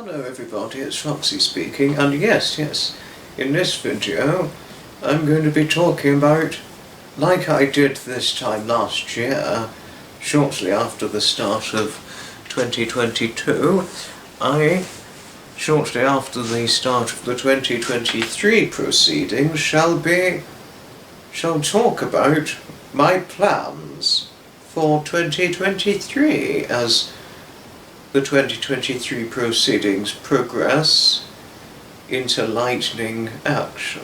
Hello everybody, it's Foxy speaking, and yes, in this video I'm going to be talking about, like I did this time last year, shortly after the start of 2022, shortly after the start of the 2023 proceedings, shall talk about my plans for 2023 as the 2023 proceedings progress into lightning action.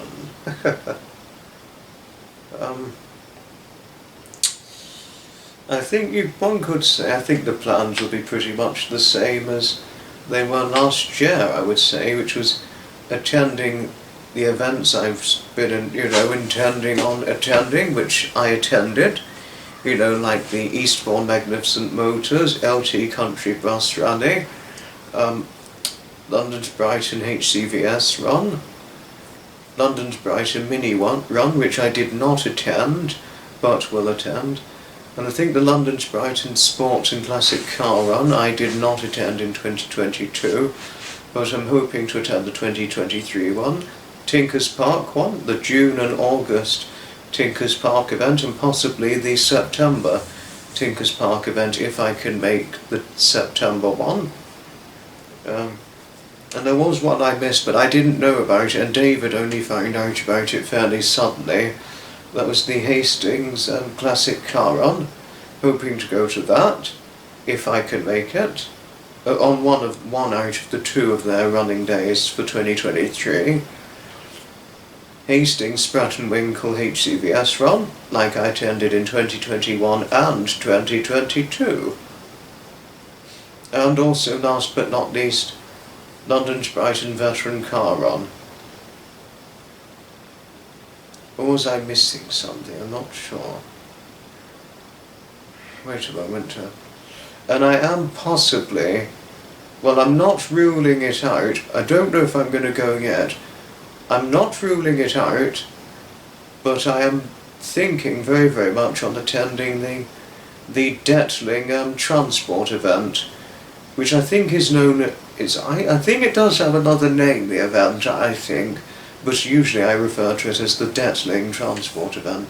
I think one could say, I think the plans will be pretty much the same as they were last year, I would say, which was attending the events I've been, intending on attending, which I attended. Like the Eastbourne Magnificent Motors, LT Country Bus Rally, London to Brighton HCVS Run, London to Brighton Mini Run, which I did not attend, but will attend, and I think the London to Brighton Sports and Classic Car Run I did not attend in 2022, but I'm hoping to attend the 2023 one, Tinkers Park one, the June and August Tinkers Park event, and possibly the September Tinkers Park event if I can make the September one. And there was one I missed but I didn't know about it, and David only found out about it fairly suddenly. That was the Hastings Classic Car Run. Hoping to go to that if I can make it on one out of the two of their running days for 2023. Hastings Spratt and Winkle HCVS Run, like I attended in 2021 and 2022. And also, last but not least, London to Brighton Veteran Car Run. Or was I missing something? I'm not sure. Wait a moment. And I am possibly, well, I'm not ruling it out. I don't know if I'm going to go yet. I'm not ruling it out, but I am thinking very, very much on attending the Detling transport event, which I think is known as, I think it does have another name, the event, I think, but usually I refer to it as the Detling transport event.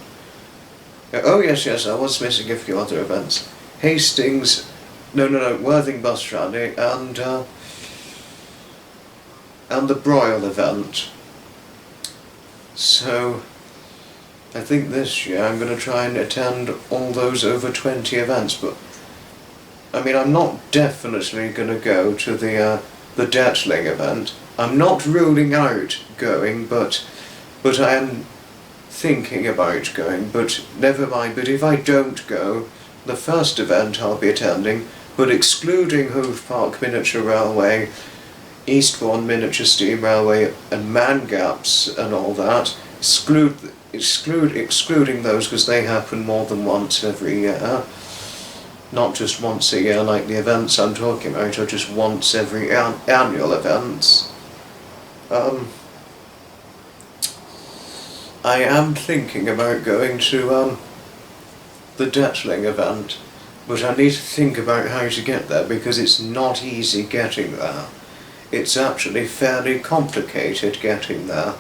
Oh yes, I was missing a few other events. Hastings, Worthing Bus Rally, and the Broyle event. So, I think this year I'm going to try and attend all those over 20 events, but I mean, I'm not definitely going to go to the Detling event. I'm not ruling out going, but I am thinking about going, but never mind. But if I don't go, the first event I'll be attending, but excluding Hove Park Miniature Railway, Eastbourne Miniature Steam Railway and Man Gaps and all that, excluding those because they happen more than once every year, not just once a year like the events I'm talking about are just once every annual events. I am thinking about going to the Detling event, but I need to think about how to get there because it's not easy getting there. It's actually fairly complicated getting there.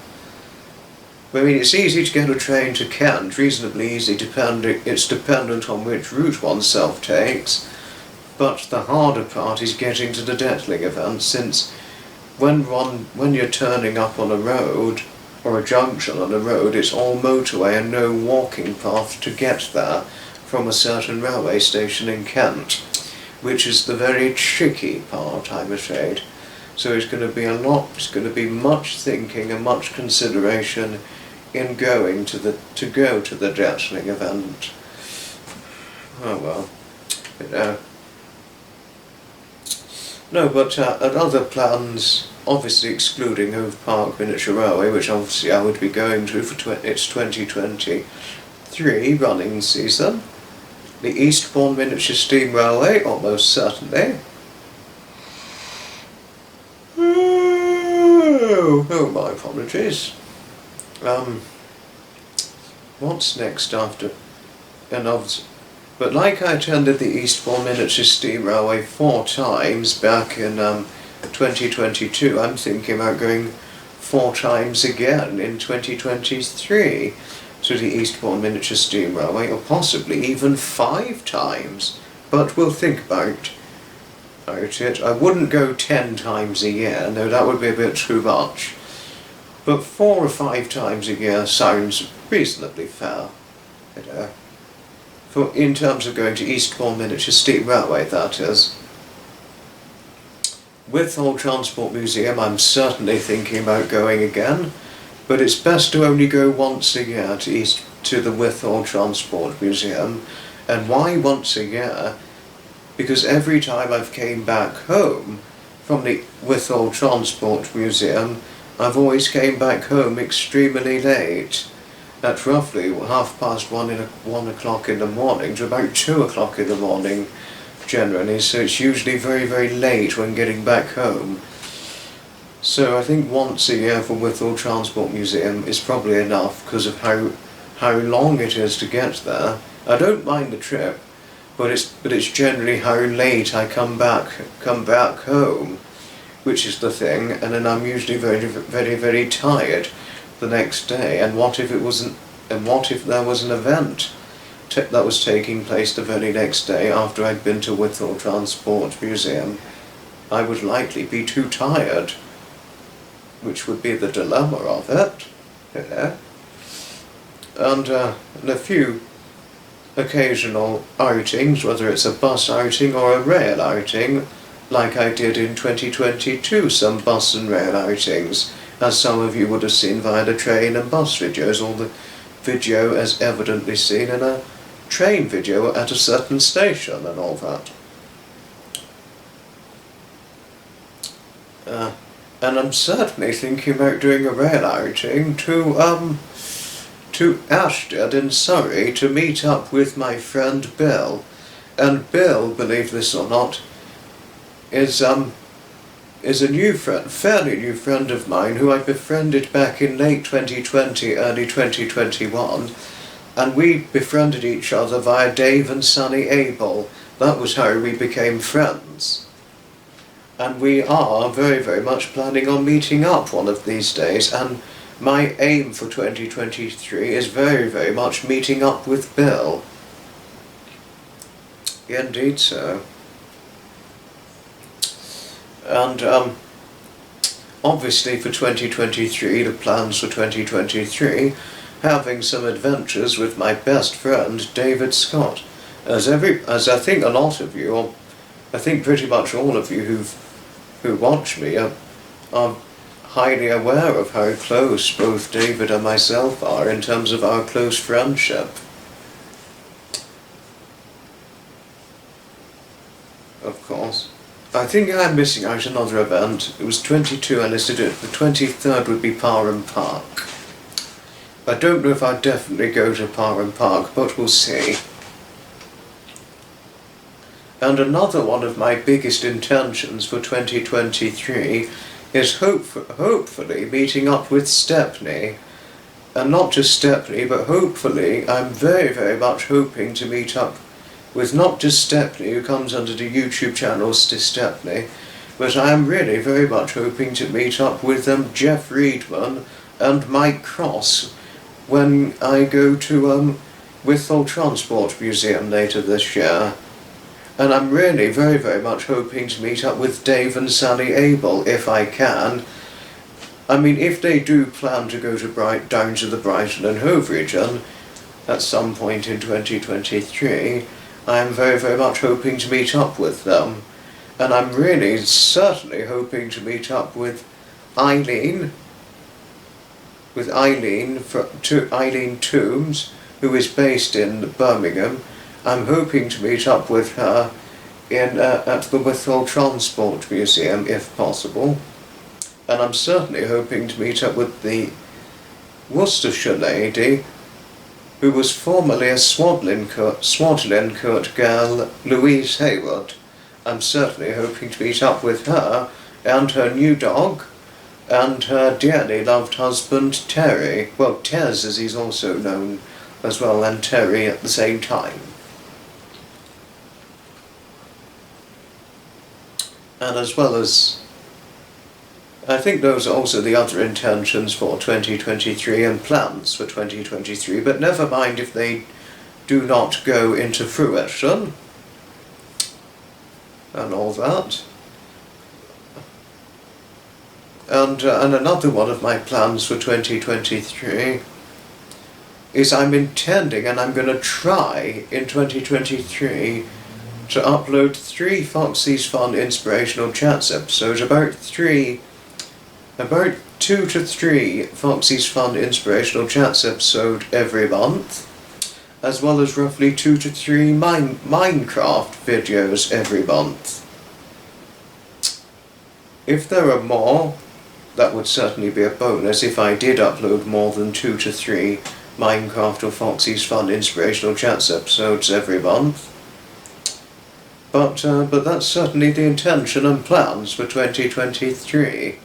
I mean, it's easy to get a train to Kent, reasonably easy, it's dependent on which route oneself takes, but the harder part is getting to the Detling event, since when you're turning up on a road, or a junction on a road, it's all motorway and no walking path to get there from a certain railway station in Kent, which is the very tricky part, I'm afraid. So it's going to be much thinking and much consideration in going to the Detling event. Oh well, No, but other plans, obviously excluding Hove Park Miniature Railway, which obviously I would be going to for its 2023 running season. The Eastbourne Miniature Steam Railway, almost certainly. Oh, my apologies. What's next after? But like I attended the Eastbourne Miniature Steam Railway 4 times back in 2022, I'm thinking about going 4 times again in 2023 to the Eastbourne Miniature Steam Railway, or possibly even 5 times. But we'll think about it. I wouldn't go 10 times a year, no, that would be a bit too much. But 4 or 5 times a year sounds reasonably fair, you know. In terms of going to Eastbourne Miniature Steam Railway, that is. Withall Transport Museum, I'm certainly thinking about going again, but it's best to only go once a year to the Withall Transport Museum. And why once a year? Because every time I've came back home from the Withall Transport Museum, I've always came back home extremely late, at roughly 1:30 o'clock in the morning to about 2 o'clock in the morning generally, so it's usually very, very late when getting back home. So I think once a year for Withall Transport Museum is probably enough because of how long it is to get there. I don't mind the trip, but it's generally how late I come back home, which is the thing, and then I'm usually very, very, very tired the next day. And what if there was an event that was taking place the very next day after I'd been to Withall Transport Museum? I would likely be too tired, which would be the dilemma of it, you know. And a few occasional outings, whether it's a bus outing or a rail outing, like I did in 2022, some bus and rail outings, as some of you would have seen via the train and bus videos, or the video as evidently seen in a train video at a certain station and all that. And I'm certainly thinking about doing a rail outing to Ashton in Surrey to meet up with my friend Bill. And Bill, believe this or not, is a fairly new friend of mine who I befriended back in late 2020, early 2021, and we befriended each other via Dave and Sunny Abel. That was how we became friends. And we are very, very much planning on meeting up one of these days, and my aim for 2023 is very, very much meeting up with Bill. Indeed so. And obviously for 2023, the plans for 2023, having some adventures with my best friend David Scott. As I think a lot of you, or I think pretty much all of you who watch me are highly aware of how close both David and myself are in terms of our close friendship. Of course. I think I'm missing out another event. It was 22 I listed it. The 23rd would be Parham Park. I don't know if I'd definitely go to Parham Park, but we'll see. And another one of my biggest intentions for 2023 is hopefully meeting up with Stepney. And not just Stepney, but hopefully I'm very, very much hoping to meet up with not just Stepney, who comes under the YouTube channel Stepney, but I am really very much hoping to meet up with Jeff Reedman and Mike Cross when I go to Withall Transport Museum later this year. And I'm really very, very much hoping to meet up with Dave and Sally Abel if I can. I mean, if they do plan to go down to the Brighton and Hove region at some point in 2023, I am very, very much hoping to meet up with them. And I'm really certainly hoping to meet up with Eileen Toombs, who is based in Birmingham. I'm hoping to meet up with her at the Withall Transport Museum, if possible. And I'm certainly hoping to meet up with the Worcestershire lady, who was formerly a Swadlincourt girl, Louise Hayward. I'm certainly hoping to meet up with her and her new dog and her dearly loved husband Terry. Well, Tez as he's also known as well, and Terry at the same time. And as well as I think those are also the other intentions for 2023 and plans for 2023, but never mind if they do not go into fruition and all that. And another one of my plans for 2023 is I'm intending, and I'm going to try in 2023 to upload 3 Foxy's Fun Inspirational Chats episodes, about 2 to 3 Foxy's Fun Inspirational Chats episode every month, as well as roughly 2 to 3 Minecraft videos every month. If there are more, that would certainly be a bonus if I did upload more than 2 to 3 Minecraft or Foxy's Fun Inspirational Chats episodes every month. But that's certainly the intention and plans for 2023.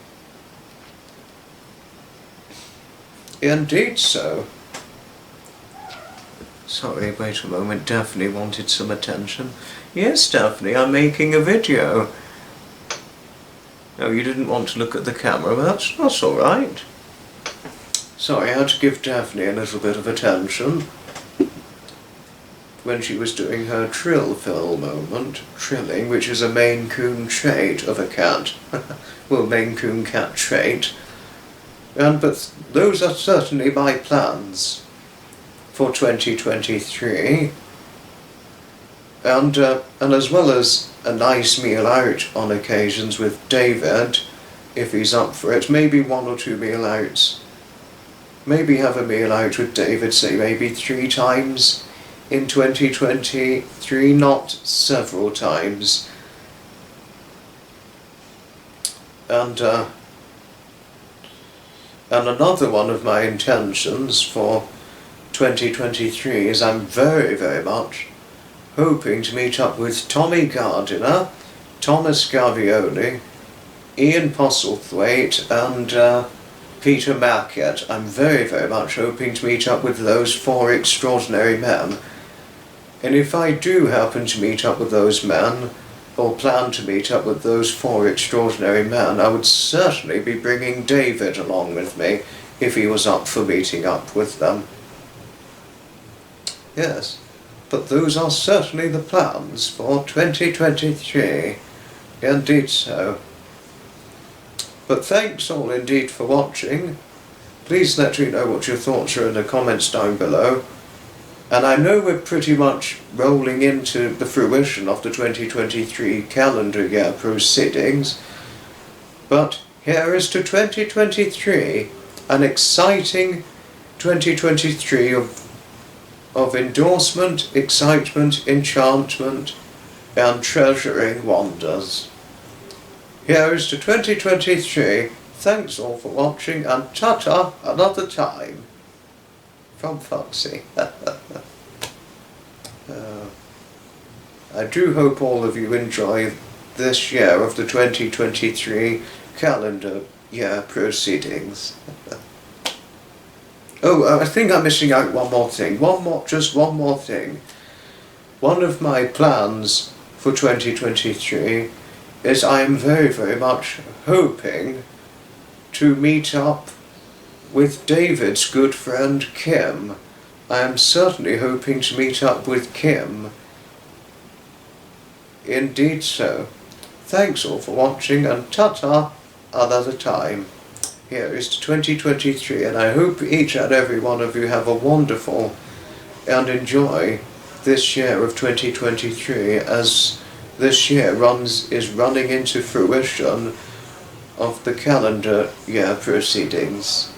Indeed so. Sorry, wait a moment, Daphne wanted some attention. Yes, Daphne, I'm making a video. Oh, you didn't want to look at the camera, but that's alright. Sorry, I had to give Daphne a little bit of attention when she was doing her trill fill moment, trilling, which is a Maine Coon trait of a cat. Well, Maine Coon cat trait. But those are certainly my plans for 2023. And as well as a nice meal out on occasions with David, if he's up for it, maybe 1 or 2 meal outs. Maybe have a meal out with David, say maybe 3 times in 2023, not several times. And another one of my intentions for 2023 is I'm very, very much hoping to meet up with Tommy Gardiner, Thomas Gavioli, Ian Postlethwaite and Peter Market. I'm very, very much hoping to meet up with those 4 extraordinary men. And if I do happen to meet up with those men, or plan to meet up with those 4 extraordinary men, I would certainly be bringing David along with me if he was up for meeting up with them. Yes, but those are certainly the plans for 2023. Indeed so. But thanks all indeed for watching. Please let me know what your thoughts are in the comments down below. And I know we're pretty much rolling into the fruition of the 2023 calendar year proceedings, but here is to 2023, an exciting 2023 of endorsement, excitement, enchantment, and treasuring wonders. Here is to 2023, thanks all for watching, and ta-ta another time. From Foxy. I do hope all of you enjoy this year of the 2023 calendar year proceedings. Oh, I think I'm missing out one more thing. Just one more thing. One of my plans for 2023 is I am very, very much hoping to meet up with David's good friend Kim. I am certainly hoping to meet up with Kim. Indeed so. Thanks all for watching, and ta-ta another time. Here is to 2023, and I hope each and every one of you have a wonderful and enjoy this year of 2023 as this year is running into fruition of the calendar year proceedings.